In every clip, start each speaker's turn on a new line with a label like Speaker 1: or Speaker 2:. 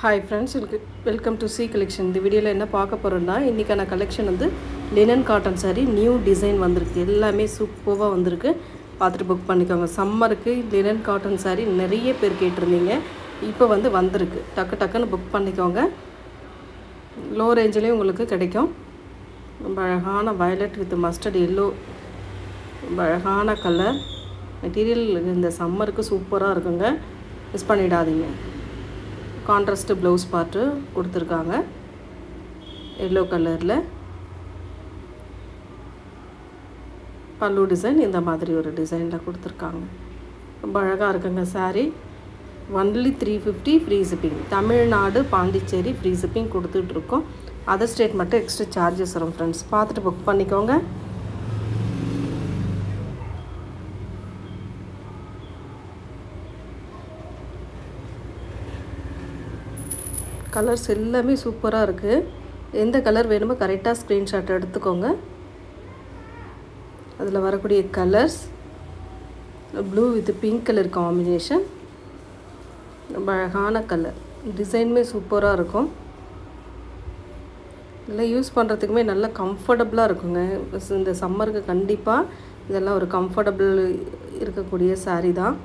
Speaker 1: Hi friends, welcome to C collection. இந்த வீடியோல என்ன பார்க்க போறோம்னா இன்னைக்கான கலெக்ஷன் வந்து linen cotton saree new design வந்திருக்கு. எல்லாமே சூப்பரா வந்திருக்கு. பார்த்துட்டு புக் பண்ணிக்கோங்க. சம்மருக்கு linen cotton saree நிறைய பேர் கேட்டிருந்தீங்க. இப்போ வந்து வந்திருக்கு. டக்குன்னு புக் பண்ணிக்கோங்க. லோ ரேஞ்சிலே உங்களுக்கு கிடைக்கும். ரொம்ப அழகான violet with mustard yellow. ரொம்ப அழகான கலர். மெட்டீரியல் இந்த சம்மருக்கு சூப்பரா இருக்குங்க. மிஸ் பண்ணிடாதீங்க. கான்ட்ராஸ்ட் ப்ளவுஸ் பார்ட் கொடுத்திருக்காங்க yellow கலர்ல பல்லு டிசைன் இந்த மாதிரி ஒரு டிசைன்ல கொடுத்திருக்காங்க ரொம்ப அழகா இருக்குங்க saree only 350 free shipping Tamil Nadu Pondicherry free shipping கொடுத்துட்டு இருக்கோம் அதர் ஸ்டேட் மட்டும் எக்ஸ்ட்ரா சார்जेस வரும் फ्रेंड्स பார்த்துட்டு புக் பண்ணிக்கோங்க கலர்ஸ் எல்லாமே சூப்பரா இருக்கு எந்த கலர் வேணுமோ கரெக்ட்டா ஸ்கிரீன்ஷாட் எடுத்துக்கோங்க அதுல வரக்கூடிய colours blue with pink colour combination ரொம்ப அழகான கலர் டிசைன்மே சூப்பரா இருக்கும் இதெல்லாம் யூஸ் பண்றதுக்குமே நல்ல கம்ஃபர்ட்டபிளா இருக்குங்க இந்த சம்மருக்கு கண்டிப்பா இதெல்லாம் ஒரு கம்ஃபர்ட்டபிள் இருக்கக்கூடிய saree தான்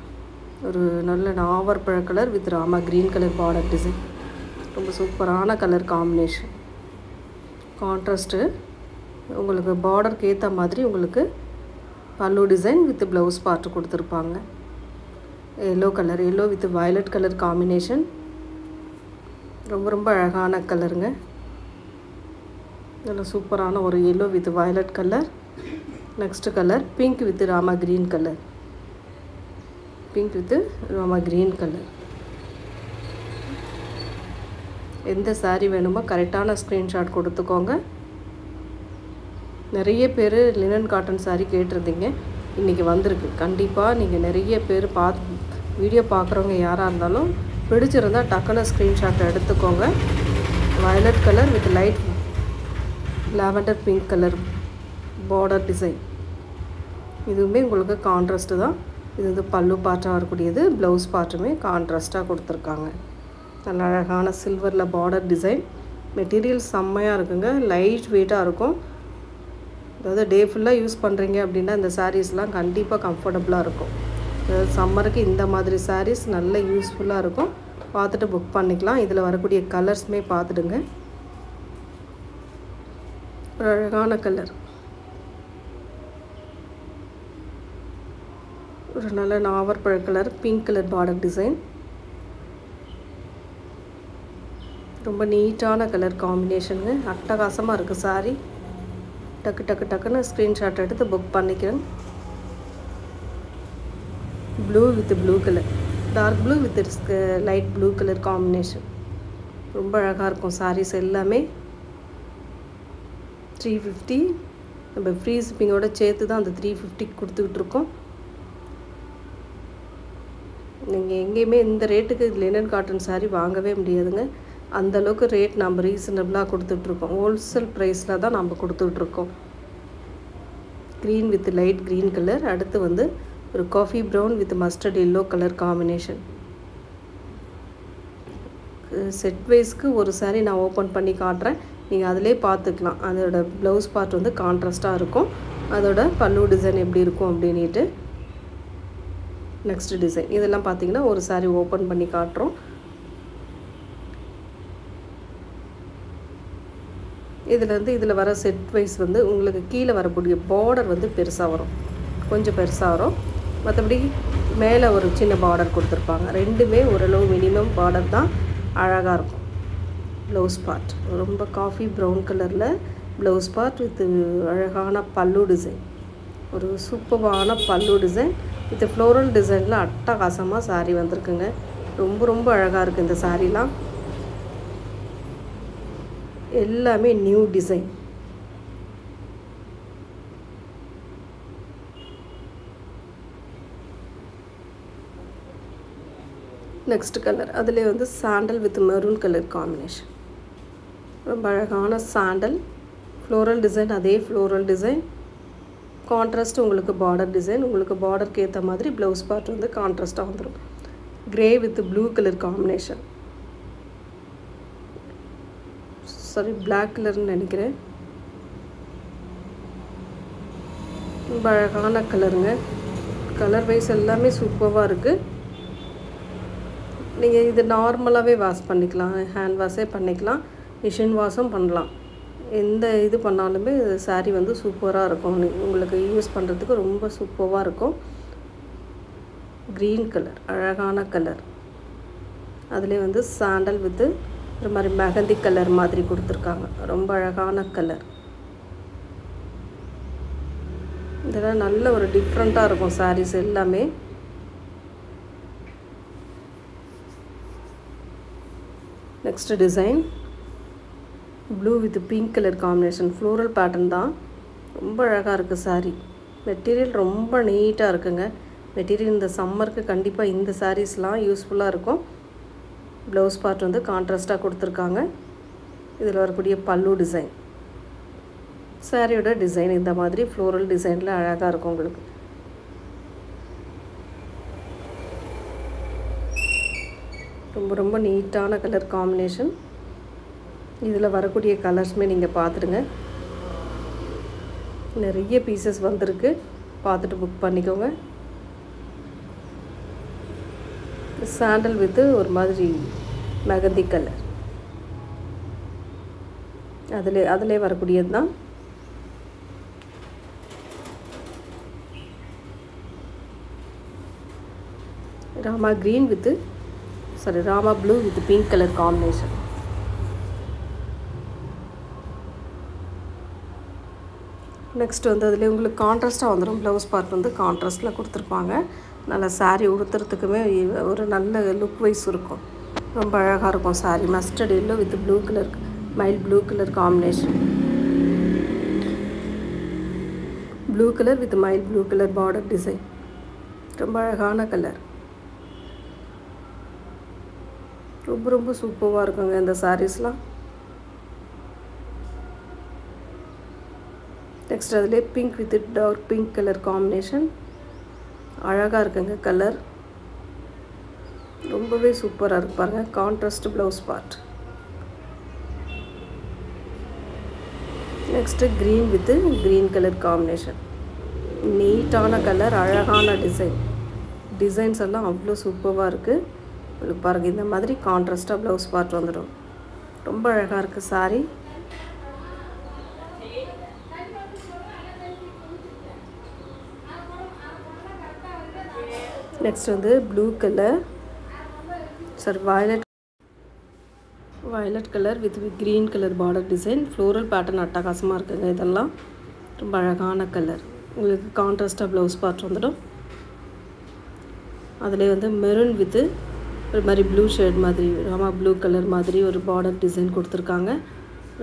Speaker 1: ஒரு நல்ல நாவல் பழ colour with Rama green colour border design ரொம்ப சூப்பரான கலர் காம்பினேஷன் கான்ட்ராஸ்ட் உங்களுக்கு borderக்கு ஏத்த மாதிரி உங்களுக்கு பல்லு டிசைன் வித் ப்ளவுஸ் பார்ட் கொடுத்திருப்பாங்க yellow colour yellow with violet colour combination ரொம்ப அழகான கலருங்க நல்ல சூப்பரான ஒரு yellow with violet colour next colour pink with Rama green colour pink with Rama green colour எந்த saree வேணுமோ கரெக்ட்டான ஸ்கிரீன்ஷாட் கொடுத்துக்கோங்க நிறைய பேர் linen cotton saree கேட்டிருந்தீங்க இன்னைக்கு வந்திருக்கு கண்டிப்பா நீங்க நிறைய பேர் வீடியோ பார்க்கறவங்க யாரா இருந்தாலும் பிடிச்சிருந்தா டக்குனு ஸ்கிரீன்ஷாட் எடுத்துக்கோங்க violet color with light lavender pink color border design இதுவுமே உங்களுக்கு கான்ட்ராஸ்ட் தான் இது வந்து பல்லு பார்ட்டா வரக்கூடியது ப்ளவுஸ் பார்ட்டுமே கான்ட்ராஸ்டா கொடுத்திருக்காங்க நல்ல அழகான சில்வர்ல border டிசைன் மெட்டீரியல் செம்மையா இருக்குங்க லைட் வெயிட்டா இருக்கும் அதாவது டே ஃபுல்லா யூஸ் பண்றீங்க அப்படினா இந்த sareesலாம் கண்டிப்பா கம்ஃபர்ட்டபிளா இருக்கும் சம்மருக்கு இந்த மாதிரி sarees நல்ல யூஸ்ஃபுல்லா இருக்கும் பார்த்துட்டு புக் பண்ணிக்கலாம் இதுல வரக்கூடிய கலர்ஸ்மே பார்த்துடுங்க ஒரு அழகான கலர் ஒரு நல்ல நாவல் பழ colour pink colour border design ரொம்ப நீட்டான கலர் காம்பினேஷன்ங்க அட்டகாசமா இருக்கு saree டக்குன்னு ஸ்கிரீன்ஷாட் எடுத்து புக் பண்ணிக்கிறேன் blue with blue colour dark blue with light blue colour combination ரொம்ப அழகா இருக்கும் sarees எல்லாமே 350 நம்ம ஃப்ரீ ஷிப்பிங்கோட சேர்த்து தான் அந்த 350 கொடுத்துட்டு இருக்கோம் நீங்க எங்கேயுமே இந்த ரேட்டுக்கு linen cotton saree வாங்கவே முடியாதுங்க அந்த அளவுக்கு ரேட் நம்ம ரீசனபிளா கொடுத்துட்டு இருக்கோம் ஹோல்சேல் பிரைஸ்ல தான் நம்ம கொடுத்துட்டு இருக்கோம் green with light green color அடுத்து வந்து ஒரு coffee brown with mustard yellow color combination set வைஸ்க்கு ஒரு saree நான் ஓபன் பண்ணி காட்றேன் நீங்க அதிலே பார்த்துக்கலாம் அதோட ப்ளவுஸ் பார்ட் வந்து கான்ட்ராஸ்டா இருக்கும் அதோட பல்லு டிசைன் எப்படி இருக்கும் அப்படினிட்டு நெக்ஸ்ட் டிசைன் இதெல்லாம் பாத்தீங்கன்னா ஒரு saree ஓபன் பண்ணி காட்றோம் இதுல வர செட் வைஸ் வந்து உங்களுக்கு கீழ வரக்கூடிய border வந்து பெருசா வரும் கொஞ்சம் பெருசா வரும் மத்தபடி மேலே ஒரு சின்ன border கொடுத்திருப்பாங்க ரெண்டுமே ஓரளவு மினிமம் border தான் அழகா இருக்கும் ப்ளவுஸ் பார்ட் ரொம்ப காபி பிரவுன் கலர்ல ப்ளவுஸ் பார்ட் வித் அழகான பல்லு டிசைன் ஒரு சூப்பரான பல்லு டிசைன் வித் ஃப்ளோரல் டிசைன்ல அட்டகாசமா saree வந்திருக்குங்க ரொம்ப அழகா இருக்கு இந்த சாரீலாம் எல்லாமே நியூ டிசைன் நெக்ஸ்ட் கலர் அதிலே வந்து sandal with maroon colour combination ரொம்ப அழகான சாண்டல் ஃப்ளோரல் டிசைன் அதே ஃப்ளோரல் டிசைன் கான்ட்ராஸ்ட் உங்களுக்கு border டிசைன் உங்களுக்கு borderக்கு ஏத்த மாதிரி ப்ளவுஸ் பார்ட் வந்து கான்ட்ராஸ்டா வந்துரும் grey with blue colour combination sari black கலர்னு நினைக்கிறேன். ரொம்ப அழகான கலருங்க. கலர் வைஸ் எல்லாமே சூப்பராக இருக்குது. நீங்கள் இது நார்மலாகவே வாஷ் பண்ணிக்கலாம், ஹேண்ட் வாஷே பண்ணிக்கலாம், மிஷின் வாஷும் பண்ணலாம். எந்த இது பண்ணாலுமே சாரீ வந்து சூப்பராக இருக்கும். உங்களுக்கு யூஸ் பண்ணுறதுக்கு ரொம்ப சூப்பராக இருக்கும். க்ரீன் கலர், அழகான கலர். அதிலே வந்து சாண்டல் வித்து ஒரு மாதிரி மெஹந்தி கலர் மாதிரி கொடுத்துருக்காங்க. ரொம்ப அழகான கலர். இதெல்லாம் நல்ல ஒரு டிஃப்ரெண்ட்டாக இருக்கும் சாரீஸ் எல்லாமே. Next design blue with pink colour combination. Floral pattern தான். ரொம்ப அழகாக இருக்குது சாரீ. மெட்டீரியல் ரொம்ப நீட்டாக இருக்குங்க. மெட்டீரியல் இந்த சம்மருக்கு கண்டிப்பாக இந்த சாரீஸ்லாம் யூஸ்ஃபுல்லாக இருக்கும். ப்ளவுஸ் பார்ட் வந்து கான்ட்ராஸ்ட்டாக கொடுத்துருக்காங்க. இதில் வரக்கூடிய பல்லு டிசைன், சாரியோட டிசைன் இந்த மாதிரி ஃப்ளோரல் டிசைனில் அழகாக இருக்கும் உங்களுக்கு. ரொம்ப ரொம்ப நீட்டான கலர் காம்பினேஷன். இதில் வரக்கூடிய கலர்ஸுமே நீங்கள் பார்த்துடுங்க. நிறைய பீசஸ் வந்திருக்கு, பார்த்துட்டு புக் பண்ணிக்கோங்க. சாண்டல் வித்து ஒரு மாதிரி மெகந்தி கலர், அதிலே வரக்கூடியது தான். Rama green with Rama blue with pink colour combination. Next வந்து அதில் உங்களுக்கு கான்ட்ராஸ்ட்டாக வந்துடும். ப்ளவுஸ் பார்ட் வந்து கான்ட்ராஸ்ட்டில் கொடுத்துருப்பாங்க. நல்லா சாரீ உடுத்துறதுக்குமே ஒரு நல்ல லுக் வைஸ் இருக்கும். ரொம்ப அழகாக இருக்கும் sari. Mustard yellow with blue colour, mild blue colour combination. Blue colour with mild blue colour border design. ரொம்ப அழகான கலர். ரொம்ப ரொம்ப சூப்பராக இருக்குங்க இந்த சாரீஸ்லாம். நெக்ஸ்ட் அதிலே pink with dark pink colour combination. அழகாக இருக்குங்க கலர். ரொம்பவே சூப்பராக இருக்கு பாருங்கள். Contrast blouse part. Next green with green colour combination. நீட்டான கலர், அழகான டிசைன். டிசைன்ஸ் எல்லாம் அவ்வளோ சூப்பராக இருக்குது உங்களுக்கு பாருங்கள். இந்த மாதிரி கான்ட்ராஸ்ட்டாக ப்ளவுஸ் பார்ட் வந்துடும். ரொம்ப அழகாக இருக்குது சாரீ. நெக்ஸ்ட் வந்து blue colour violet colour with green colour border design. Floral pattern அட்டகாசமாக இருக்குங்க. இதெல்லாம் ரொம்ப அழகான கலர். உங்களுக்கு கான்ட்ராஸ்ட்டாக ப்ளவுஸ் பார்ட் வந்துடும். அதிலே வந்து மெரூன் வித்து ஒரு மாதிரி ப்ளூ ஷேட் மாதிரி, ராமா ப்ளூ கலர் மாதிரி ஒரு பார்டர் டிசைன் கொடுத்துருக்காங்க.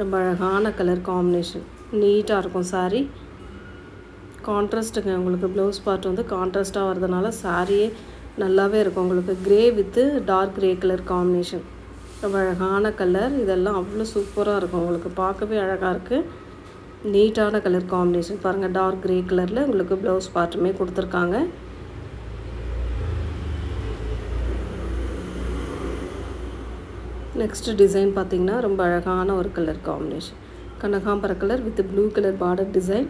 Speaker 1: ரொம்ப அழகான கலர் காம்பினேஷன். நீட்டாக இருக்கும் சாரீ. கான்ட்ராஸ்ட்டுங்க. உங்களுக்கு ப்ளவுஸ் பார்ட் வந்து கான்ட்ராஸ்ட்டாக வரதுனால சாரியே நல்லாவே இருக்கும். உங்களுக்கு grey with dark grey colour combination. ரொம்ப அழகான கலர். இதெல்லாம் அவ்வளோ சூப்பராக இருக்கும். உங்களுக்கு பார்க்கவே அழகாக இருக்குது. நீட்டான கலர் காம்பினேஷன் பாருங்கள். டார்க் க்ரே கலரில் உங்களுக்கு ப்ளவுஸ் பார்ட்டுமே கொடுத்துருக்காங்க. நெக்ஸ்ட் டிசைன் பார்த்திங்கன்னா ரொம்ப அழகான ஒரு கலர் காம்பினேஷன். கனகாம்பர colour with blue colour border design.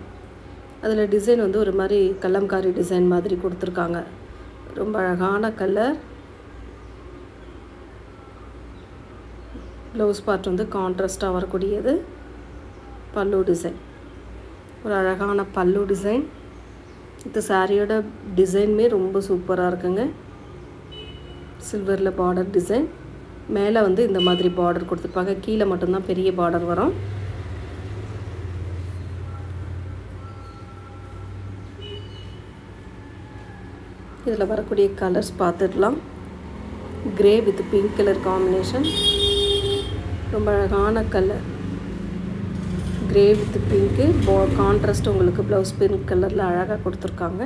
Speaker 1: அதில் டிசைன் வந்து ஒரு மாதிரி கலம்காரி டிசைன் மாதிரி கொடுத்துருக்காங்க. ரொம்ப அழகான கலர். ப்ளவுஸ் பார்ட் வந்து கான்ட்ராஸ்ட்டாக வரக்கூடியது. பல்லு டிசைன், ஒரு அழகான பல்லு டிசைன். இந்த சாரியோட டிசைனுமே ரொம்ப சூப்பராக இருக்குங்க. சில்வரில் பார்டர் டிசைன். மேலே வந்து இந்த மாதிரி பார்டர் கொடுத்துருப்பாங்க. கீழே மட்டும்தான் பெரிய பார்டர் வரும். இதில் வரக்கூடிய கலர்ஸ் பார்த்துடலாம். Grey with pink colour combination. ரொம்ப அழகான கலர். க்ரே வித் பிங்க்கு கான்ட்ராஸ்ட் உங்களுக்கு ப்ளவுஸ் பிங்க் கலரில் அழகாக கொடுத்துருக்காங்க.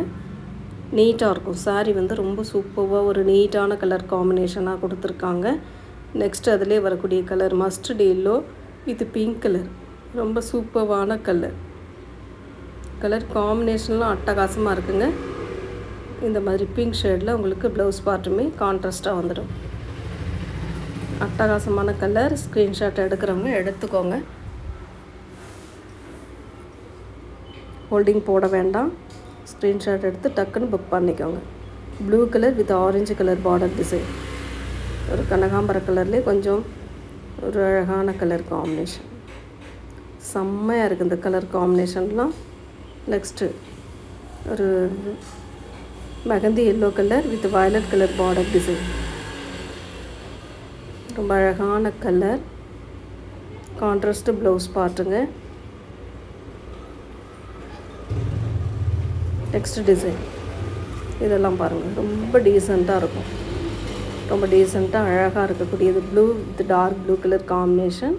Speaker 1: நீட்டாக இருக்கும் சாரீ வந்து ரொம்ப சூப்பராக ஒரு நீட்டான கலர் காம்பினேஷனாக கொடுத்துருக்காங்க. நெக்ஸ்ட் அதிலே வரக்கூடிய colour mustard yellow with pink colour. ரொம்ப சூப்பரான கலர். கலர் காம்பினேஷன்லாம் அட்டகாசமாக இருக்குங்க. இந்த மாதிரி பிங்க் ஷேடில் உங்களுக்கு ப்ளவுஸ் பார்ட்டுமே கான்ட்ராஸ்ட்டாக வந்துடும். அட்டகாசமான கலர். ஸ்க்ரீன்ஷாட் எடுக்கிறவங்க எடுத்துக்கோங்க. ஹோல்டிங் போட வேண்டாம். ஸ்க்ரீன்ஷாட் எடுத்து டக்குன்னு புக் பண்ணிக்கோங்க. Blue colour with orange colour border design. ஒரு கனகாம்பர கலர்லேயே கொஞ்சம் ஒரு அழகான கலர் காம்பினேஷன். செம்மையாக இருக்குது இந்த கலர் காம்பினேஷன்லாம். நெக்ஸ்ட்டு ஒரு mehndi yellow colour with violet colour border design. ரொம்ப அழகான கலர். கான்ட்ராஸ்ட்டு ப்ளவுஸ் பார்ட்டுங்க. நெக்ஸ்ட் டிசைன் இதெல்லாம் பாருங்கள், ரொம்ப டீசெண்டாக இருக்கும். ரொம்ப டீசெண்டாக அழகாக இருக்கக்கூடியது. Blue with dark blue colour combination.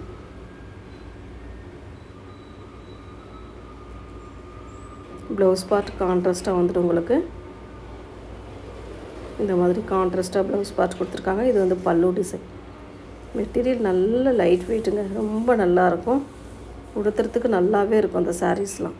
Speaker 1: Blouse part கான்ட்ராஸ்ட்டாக வந்துட்டு உங்களுக்கு இந்த மாதிரி கான்ட்ராஸ்ட்டாக ப்ளவுஸ் பார்ட் கொடுத்துருக்காங்க. இது வந்து பல்லு டிசைன். மெட்டீரியல் நல்ல லைட் வெயிட்டுங்க, ரொம்ப நல்லாயிருக்கும். உடுத்துறதுக்கு நல்லாவே இருக்கும் அந்த சாரீஸ்லாம்.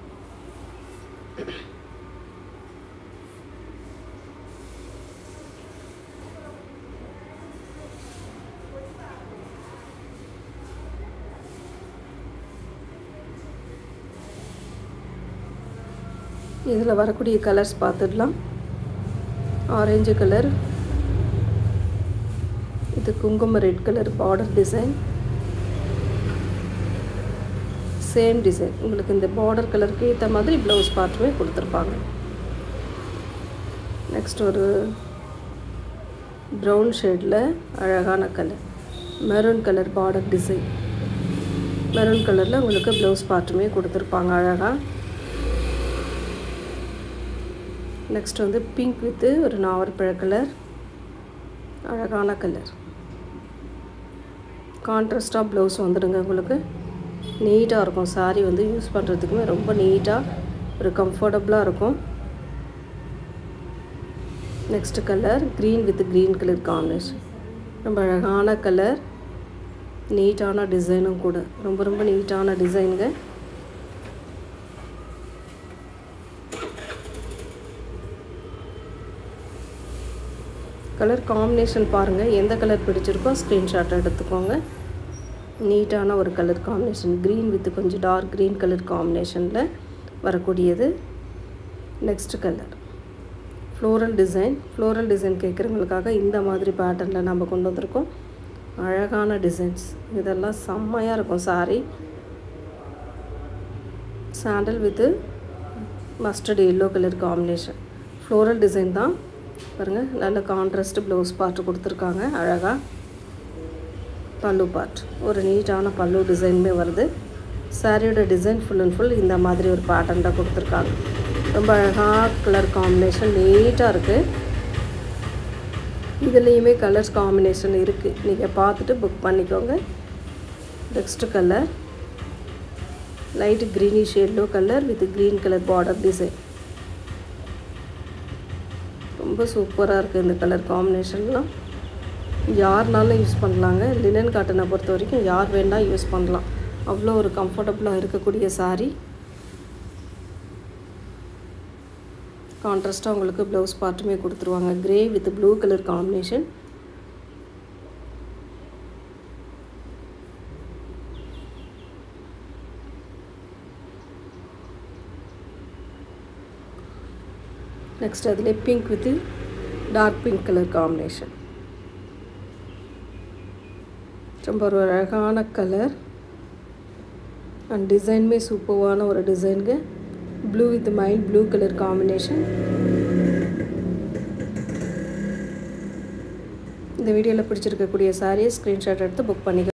Speaker 1: இதில் வரக்கூடிய கலர்ஸ் பார்த்துடலாம். ஆரஞ்சு கலர், இது குங்கும red colour border design. Same design உங்களுக்கு இந்த பார்டர் கலருக்கு ஏற்ற மாதிரி ப்ளவுஸ் பார்ட்டுமே கொடுத்துருப்பாங்க. நெக்ஸ்ட் ஒரு ப்ரௌன் ஷேடில் அழகான colour maroon colour border design. Maroon கலரில் உங்களுக்கு ப்ளவுஸ் பார்ட்டுமே கொடுத்துருப்பாங்க அழகாக. நெக்ஸ்ட் வந்து பிங்க் வித்து ஒரு நாவற்பழ கலர், அழகான கலர். கான்ட்ராஸ்டாக ப்ளவுஸ் வந்துடுங்க உங்களுக்கு. நீட்டாக இருக்கும் சாரீ வந்து யூஸ் பண்ணுறதுக்குமே ரொம்ப நீட்டாக ஒரு கம்ஃபர்டபுளாக இருக்கும். Next colour green with green colour combination. ரொம்ப அழகான கலர், நீட்டான டிசைனும் கூட. ரொம்ப ரொம்ப நீட்டான டிசைனுங்க. கலர் காம்பினேஷன் பாருங்கள், எந்த கலர் பிடிச்சிருக்கோ ஸ்க்ரீன்ஷாட் எடுத்துக்கோங்க. நீட்டான ஒரு கலர் காம்பினேஷன். க்ரீன் வித் கொஞ்சம் டார்க் க்ரீன் கலர் காம்பினேஷனில் வரக்கூடியது. Next colour floral design. Floral design கேட்குறவங்களுக்காக இந்த மாதிரி பேட்டர்னில் நம்ம கொண்டு வந்திருக்கோம். அழகான டிசைன்ஸ். இதெல்லாம் செம்மையாக இருக்கும் sari. Sandal with mustard yellow colour combination. Floral design தான் பாருங்கள். நல்ல கான்ட்ராஸ்ட் ப்ளவுஸ் பார்ட் கொடுத்துருக்காங்க அழகாக. பல்லு பார்ட் ஒரு நீட்டான பல்லு டிசைனுமே வருது. சாரியோட டிசைன் ஃபுல் அண்ட் ஃபுல் இந்த மாதிரி ஒரு பேட்டர்னில் கொடுத்துருக்காங்க. ரொம்ப அழகாக கலர் காம்பினேஷன் நீட்டாக இருக்குது. இதுலேயுமே கலர்ஸ் காம்பினேஷன் இருக்குது, நீங்கள் பார்த்துட்டு புக் பண்ணிக்கோங்க. Next colour light greenish yellow colour with green colour border design. ரொம்ப சூப்பராக இருக்குது இந்த கலர் காம்பினேஷன்லாம். யாருனாலும் யூஸ் பண்ணலாங்க. லினன் காட்டனை பொறுத்த வரைக்கும் யார் வேண்டாம் யூஸ் பண்ணலாம். அவ்வளோ ஒரு கம்ஃபர்டபுளாக இருக்கக்கூடிய சாரீ. கான்ட்ராஸ்ட்டாக உங்களுக்கு ப்ளவுஸ் பார்ட்டுமே கொடுத்துருவாங்க. Grey with blue colour combination. Next அதில் pink with dark pink colour combination. ரொம்ப ஒரு அழகான கலர் அண்ட் டிசைனுமே சூப்பரான ஒரு டிசைனுங்க. Blue with mild blue colour combination. இந்த வீடியோவில் பிடிச்சிருக்கக்கூடிய சாரீயை ஸ்க்ரீன்ஷாட் எடுத்து புக் பண்ணிக்க.